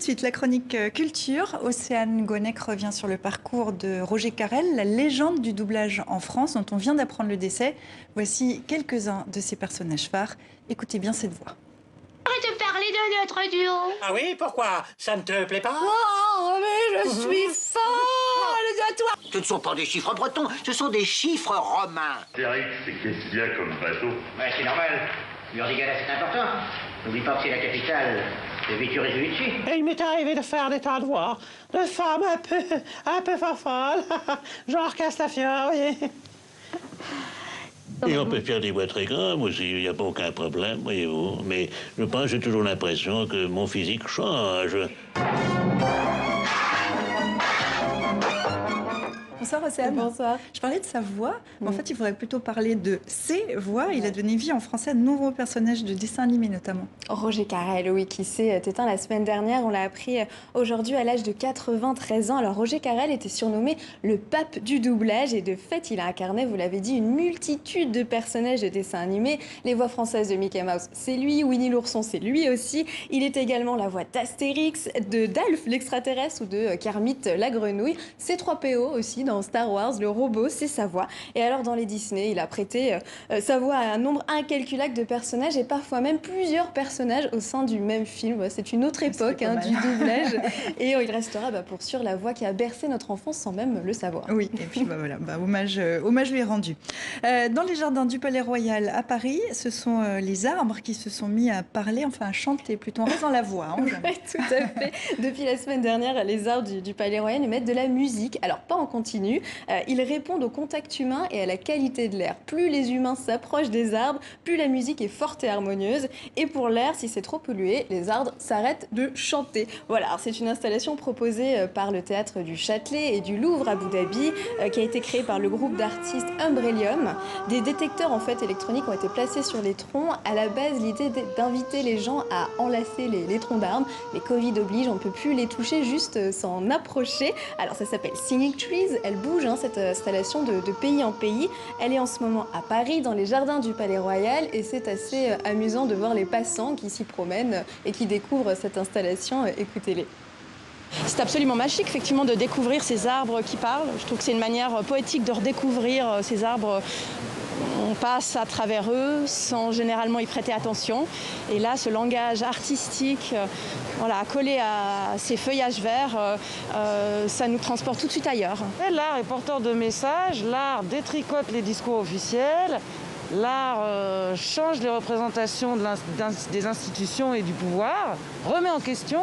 de suite la chronique culture. Océane Gonec revient sur le parcours de Roger Carrel, la légende du doublage en France dont on vient d'apprendre le décès. Voici quelques-uns de ses personnages phares. Écoutez bien cette voix. De parler de notre duo. Ah oui, pourquoi? Ça ne te plaît pas? Oh, mais je suis folle de toi. Ce ne sont pas des chiffres bretons, ce sont des chiffres romains. Astérix, qu'est-ce qu'il y a comme bateau? Ouais, c'est normal. L'Urdigala, c'est important. N'oublie pas que c'est la capitale de Vitur et Juvici. Et il m'est arrivé de faire des tas de voix, de femmes un peu folles, genre Castafiore, oui. Et on peut faire des voix très graves aussi, il n'y a pas aucun problème, voyez-vous. Mais je pense, j'ai toujours l'impression que mon physique change. Bonsoir Océane. Bonsoir. Je parlais de sa voix, mais en fait il faudrait plutôt parler de ses voix. Il a donné vie en français à de nombreux personnages de dessins animés notamment. Roger Carrel, oui, qui s'est éteint la semaine dernière. On l'a appris aujourd'hui à l'âge de 93 ans. Alors Roger Carrel était surnommé le pape du doublage et de fait il a incarné, vous l'avez dit, une multitude de personnages de dessins animés. Les voix françaises de Mickey Mouse, c'est lui. Winnie l'ourson, c'est lui aussi. Il est également la voix d'Astérix, de Dalf l'extraterrestre ou de Kermit la grenouille. C3PO aussi dans Star Wars, le robot, c'est sa voix. Et alors dans les Disney, il a prêté sa voix à un nombre incalculable de personnages et parfois même plusieurs personnages au sein du même film. C'est une autre époque du doublage et il restera pour sûr la voix qui a bercé notre enfance sans même le savoir. Oui, et puis voilà, hommage lui est rendu. Dans les jardins du Palais Royal à Paris, ce sont les arbres qui se sont mis à parler, enfin à chanter plutôt en raisant la voix. Hein, oui, tout à fait. Depuis la semaine dernière, les arbres du Palais Royal émettent de la musique. Alors pas en continu. Ils répondent au contact humain et à la qualité de l'air. Plus les humains s'approchent des arbres, plus la musique est forte et harmonieuse. Et pour l'air, si c'est trop pollué, les arbres s'arrêtent de chanter. Voilà, c'est une installation proposée par le Théâtre du Châtelet et du Louvre à Abu Dhabi, qui a été créée par le groupe d'artistes Umbrellium. Des détecteurs électroniques ont été placés sur les troncs. À la base, l'idée est d'inviter les gens à enlacer les troncs d'arbres. Mais Covid oblige, on ne peut plus les toucher, juste s'en approcher. Alors ça s'appelle Singing Trees. Elle bouge, cette installation de pays en pays. Elle est en ce moment à Paris, dans les jardins du Palais Royal, et c'est assez amusant de voir les passants qui s'y promènent et qui découvrent cette installation. Écoutez-les. C'est absolument magique, effectivement, de découvrir ces arbres qui parlent. Je trouve que c'est une manière poétique de redécouvrir ces arbres. On passe à travers eux sans généralement y prêter attention. Et là, ce langage artistique, collé à ces feuillages verts, ça nous transporte tout de suite ailleurs. L'art est porteur de messages, l'art détricote les discours officiels, l'art change les représentations des institutions et du pouvoir, remet en question.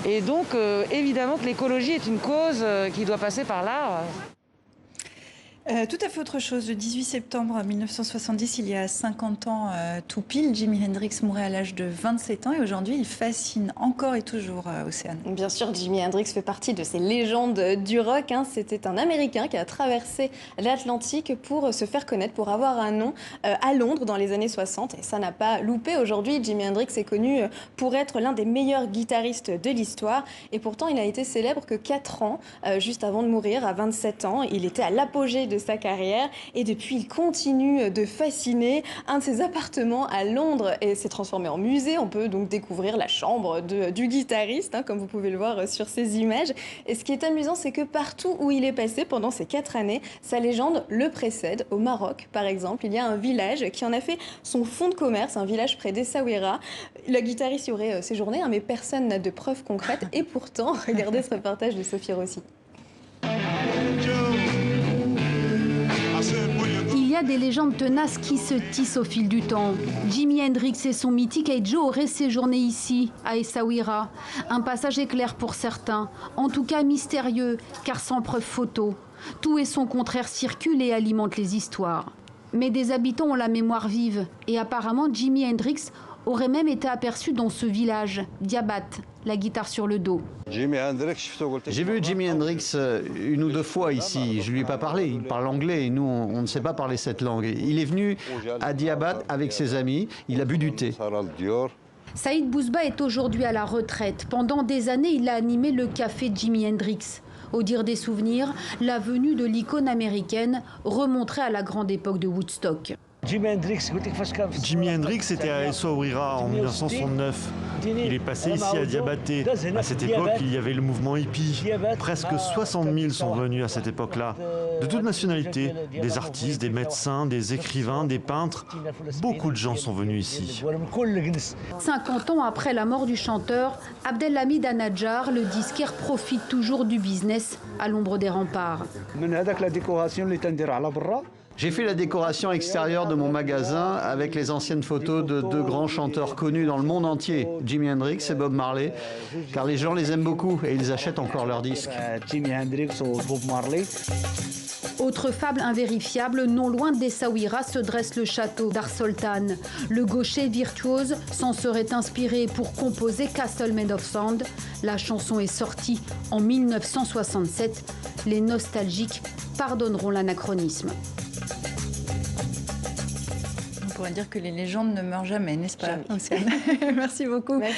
Et donc, évidemment que l'écologie est une cause qui doit passer par l'art. Tout à fait autre chose. Le 18 septembre 1970, il y a 50 ans tout pile, Jimi Hendrix mourait à l'âge de 27 ans et aujourd'hui, il fascine encore et toujours Océane. Bien sûr, Jimi Hendrix fait partie de ces légendes du rock. C'était un Américain qui a traversé l'Atlantique pour se faire connaître, pour avoir un nom à Londres dans les années 60. Et ça n'a pas loupé. Aujourd'hui, Jimi Hendrix est connu pour être l'un des meilleurs guitaristes de l'histoire. Et pourtant, il n'a été célèbre que 4 ans, juste avant de mourir, à 27 ans. Il était à l'apogée de sa carrière et depuis il continue de fasciner. Un de ses appartements à Londres s'est transformé en musée. On peut donc découvrir la chambre du guitariste, comme vous pouvez le voir sur ces images. Et ce qui est amusant, c'est que partout où il est passé pendant ces 4 années, sa légende le précède. Au Maroc, par exemple, il y a un village qui en a fait son fonds de commerce, un village près d'Essaouira. Le guitariste y aurait séjourné, mais personne n'a de preuves concrètes. Et pourtant, regardez ce reportage de Sophie Rossi. Il y a des légendes tenaces qui se tissent au fil du temps. Jimi Hendrix et son mythique Hey Joe auraient séjourné ici, à Essaouira. Un passage éclair pour certains, en tout cas mystérieux, car sans preuve photo. Tout et son contraire circulent et alimentent les histoires. Mais des habitants ont la mémoire vive, et apparemment Jimi Hendrix aurait même été aperçu dans ce village, Diabat, la guitare sur le dos. J'ai vu Jimi Hendrix une ou deux fois ici. Je ne lui ai pas parlé, il parle anglais et nous, on ne sait pas parler cette langue. Il est venu à Diabat avec ses amis, il a bu du thé. Saïd Bouzba est aujourd'hui à la retraite. Pendant des années, il a animé le café Jimi Hendrix. Au dire des souvenirs, la venue de l'icône américaine remonterait à la grande époque de Woodstock. Jimi Hendrix était à Essaouira en 1969. Il est passé ici à Diabaté. À cette époque, il y avait le mouvement hippie. Presque 60 000 sont venus à cette époque-là. De toutes nationalités, des artistes, des médecins, des écrivains, des peintres. Beaucoup de gens sont venus ici. 50 ans après la mort du chanteur, Abdelhamid Anadjar, le disquaire, profite toujours du business à l'ombre des remparts. J'ai fait la décoration extérieure de mon magasin avec les anciennes photos de deux grands chanteurs connus dans le monde entier, Jimi Hendrix et Bob Marley, car les gens les aiment beaucoup et ils achètent encore leurs disques. Autre fable invérifiable, non loin d'Essaouira se dresse le château d'Arsoltan. Le gaucher virtuose s'en serait inspiré pour composer Castle Made of Sand. La chanson est sortie en 1967. Les nostalgiques pardonneront l'anachronisme. On pourrait dire que les légendes ne meurent jamais, n'est-ce pas, Océane? Merci beaucoup. Merci.